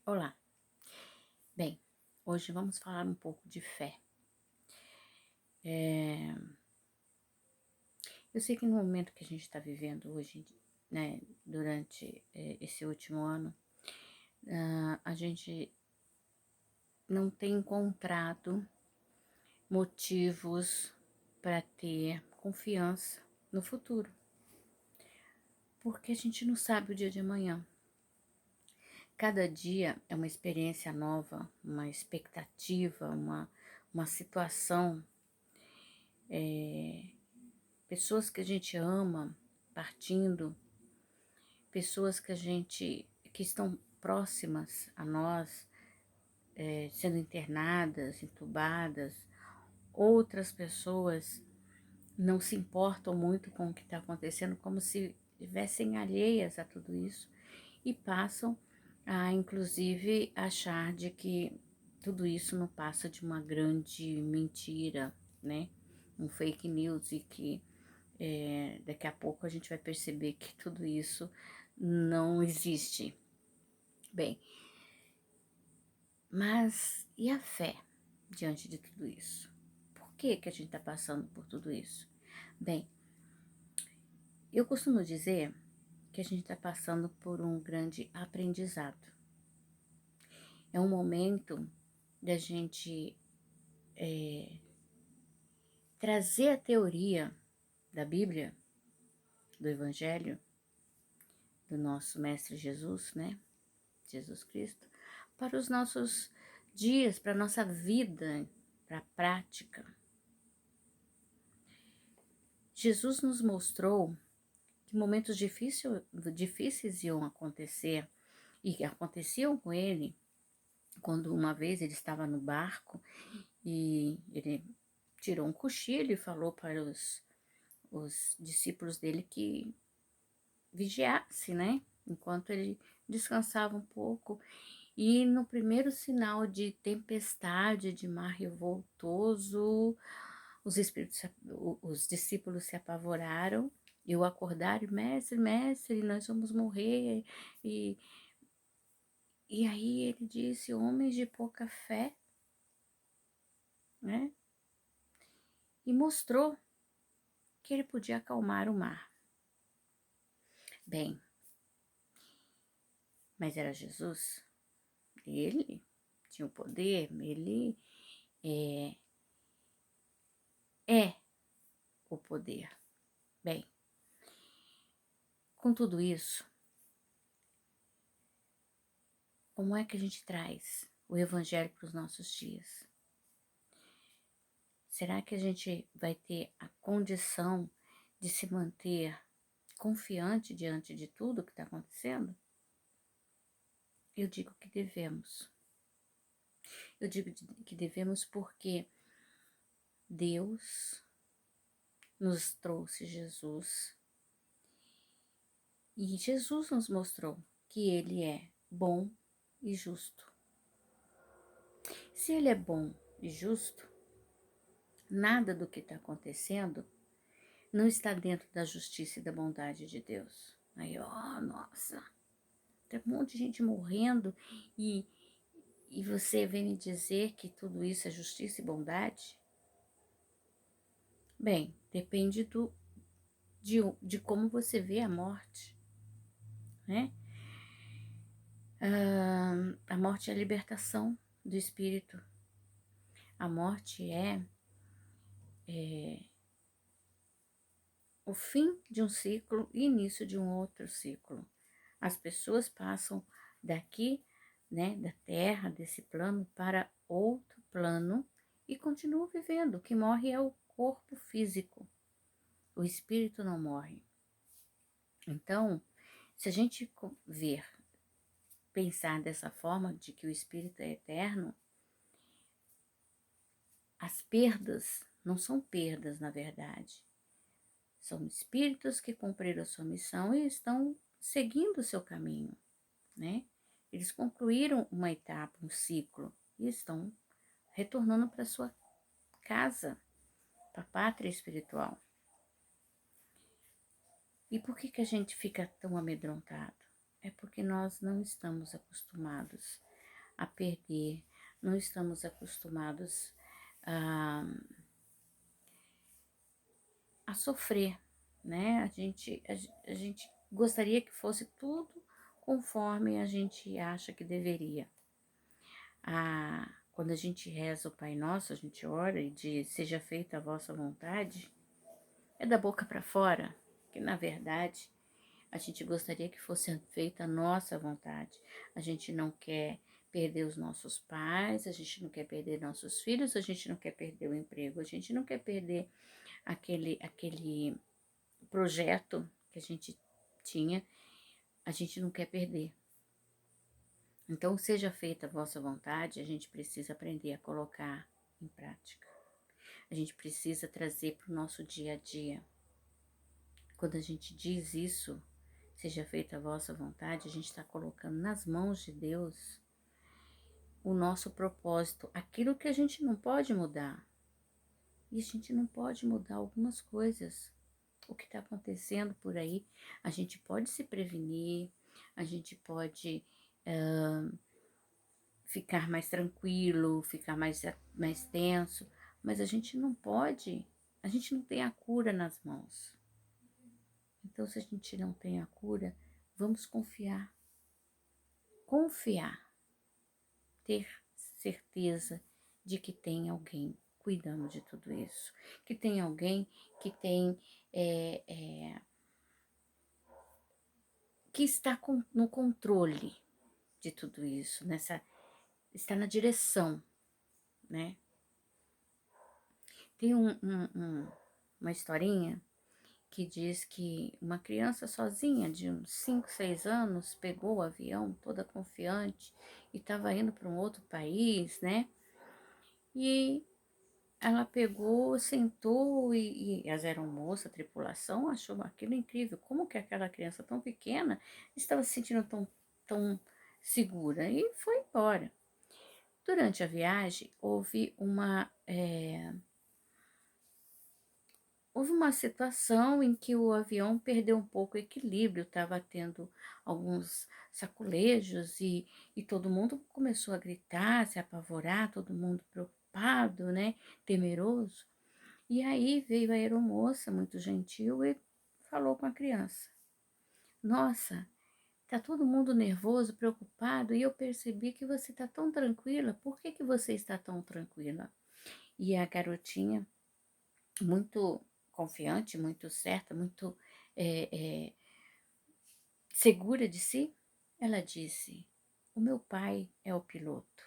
Olá. Bem, hoje vamos falar um pouco de fé. Eu sei que no momento que a gente está vivendo hoje, né, durante esse último ano, a gente não tem encontrado motivos para ter confiança no futuro, porque a gente não sabe o dia de amanhã. Cada dia é uma experiência nova, uma expectativa, uma situação. Pessoas que a gente ama partindo, pessoas que estão próximas a nós, sendo internadas, entubadas, outras pessoas não se importam muito com o que está acontecendo, como se estivessem alheias a tudo isso e passam a, inclusive, achar de que tudo isso não passa de uma grande mentira, né? Um fake news e que daqui a pouco a gente vai perceber que tudo isso não existe. Bem, mas e a fé diante de tudo isso? Por que a gente está passando por tudo isso? Bem, eu costumo dizer que a gente está passando por um grande aprendizado. É um momento da gente trazer a teoria da Bíblia, do Evangelho, do nosso Mestre Jesus, né? Jesus Cristo, para os nossos dias, para a nossa vida, para a prática. Jesus nos mostrou que momentos difíceis iam acontecer e aconteciam com ele quando uma vez ele estava no barco e ele tirou um cochilo e falou para os discípulos dele que vigiasse, né? Enquanto ele descansava um pouco. E no primeiro sinal de tempestade, de mar revoltoso, os discípulos se apavoraram e o acordaram, mestre, mestre, nós vamos morrer. E, e aí ele disse, homens de pouca fé, né? E mostrou que ele podia acalmar o mar. Bem, mas era Jesus, ele tinha o poder, ele é o poder. Bem, com tudo isso, como é que a gente traz o Evangelho para os nossos dias? Será que a gente vai ter a condição de se manter confiante diante de tudo que está acontecendo? Eu digo que devemos. Eu digo que devemos porque Deus nos trouxe Jesus e Jesus nos mostrou que Ele é bom e justo. Se Ele é bom e justo, nada do que está acontecendo não está dentro da justiça e da bondade de Deus. Aí, ó, nossa, tem um monte de gente morrendo e, e você vem me dizer que tudo isso é justiça e bondade? Bem, depende de como você vê a morte, né? A morte é a libertação do espírito. A morte é o fim de um ciclo e início de um outro ciclo. As pessoas passam daqui, né, da terra, desse plano, para outro plano e continuam vivendo. O que morre é o corpo físico, o espírito não morre. Então, se a gente ver, pensar dessa forma, de que o espírito é eterno, as perdas não são perdas, na verdade. São espíritos que cumpriram a sua missão e estão seguindo o seu caminho, né? Eles concluíram uma etapa, um ciclo, e estão retornando para sua casa, para a pátria espiritual. E por que a gente fica tão amedrontado? É porque nós não estamos acostumados a perder, não estamos acostumados a, a sofrer, né? A gente gostaria que fosse tudo conforme a gente acha que deveria. Quando a gente reza o Pai Nosso, a gente ora e diz, seja feita a vossa vontade, é da boca para fora, que na verdade a gente gostaria que fosse feita a nossa vontade. A gente não quer perder os nossos pais, a gente não quer perder nossos filhos, a gente não quer perder o emprego, a gente não quer perder aquele projeto que a gente tinha, a gente não quer perder. Então, seja feita a vossa vontade, a gente precisa aprender a colocar em prática. A gente precisa trazer para o nosso dia a dia. Quando a gente diz isso, seja feita a vossa vontade, a gente está colocando nas mãos de Deus o nosso propósito, aquilo que a gente não pode mudar. E a gente não pode mudar algumas coisas. O que está acontecendo por aí, a gente pode se prevenir, a gente pode ficar mais tranquilo, ficar mais tenso, mas a gente não pode, a gente não tem a cura nas mãos. Então, se a gente não tem a cura, vamos confiar. Confiar, ter certeza de que tem alguém cuidando de tudo isso, que tem alguém que tem que está no controle de tudo isso, está na direção, né? Tem uma historinha que diz que uma criança sozinha de uns 5, 6 anos pegou o avião toda confiante e estava indo para um outro país, né? E ela pegou, sentou e as aeromoças, a tripulação, achou aquilo incrível. Como que aquela criança tão pequena estava se sentindo tão segura? E foi embora. Durante a viagem, houve uma situação em que o avião perdeu um pouco o equilíbrio, estava tendo alguns sacolejos e todo mundo começou a gritar, se apavorar, todo mundo preocupado, né, temeroso. E aí veio a aeromoça, muito gentil, e falou com a criança. Nossa, tá todo mundo nervoso, preocupado, e eu percebi que você tá tão tranquila. Por que você está tão tranquila? E a garotinha, muito confiante, muito certa, muito segura de si, ela disse, o meu pai é o piloto.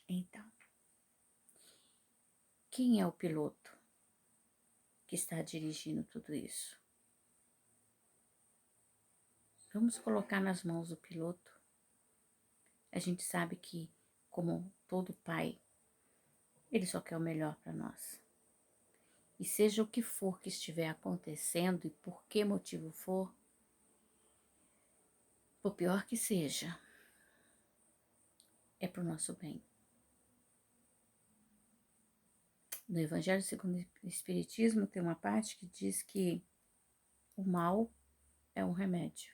Então, quem é o piloto que está dirigindo tudo isso? Vamos colocar nas mãos do piloto. A gente sabe que, como todo pai, ele só quer o melhor para nós. E seja o que for que estiver acontecendo e por que motivo for, por pior que seja, é para o nosso bem. No Evangelho segundo o Espiritismo tem uma parte que diz que o mal é um remédio.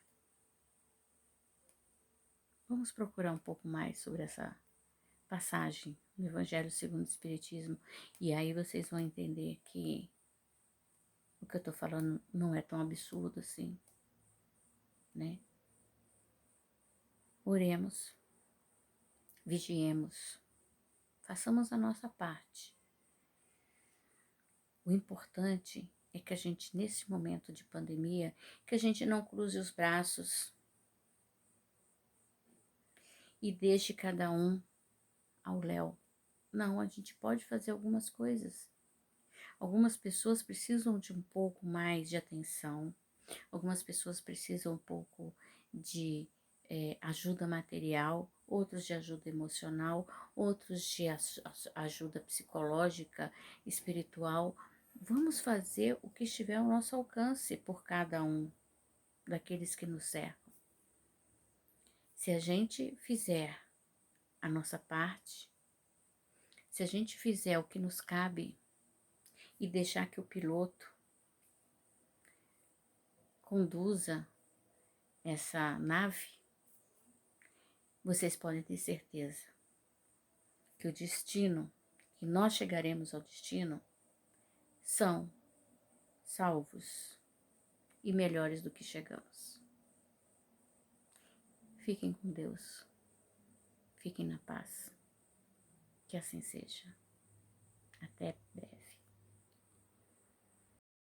Vamos procurar um pouco mais sobre essa passagem no Evangelho segundo o Espiritismo e aí vocês vão entender que o que eu tô falando não é tão absurdo assim, né? Oremos, vigiemos, façamos a nossa parte. O importante é que a gente, nesse momento de pandemia, que a gente não cruze os braços e deixe cada um ao léu. Não, a gente pode fazer algumas coisas. Algumas pessoas precisam de um pouco mais de atenção, algumas pessoas precisam um pouco de ajuda material, outros de ajuda emocional, outros de ajuda psicológica, espiritual. Vamos fazer o que estiver ao nosso alcance por cada um daqueles que nos cercam. Se a gente fizer a nossa parte, se a gente fizer o que nos cabe e deixar que o piloto conduza essa nave, vocês podem ter certeza que o destino, que nós chegaremos ao destino, são salvos e melhores do que chegamos. Fiquem com Deus. Fiquem na paz. Que assim seja. Até breve.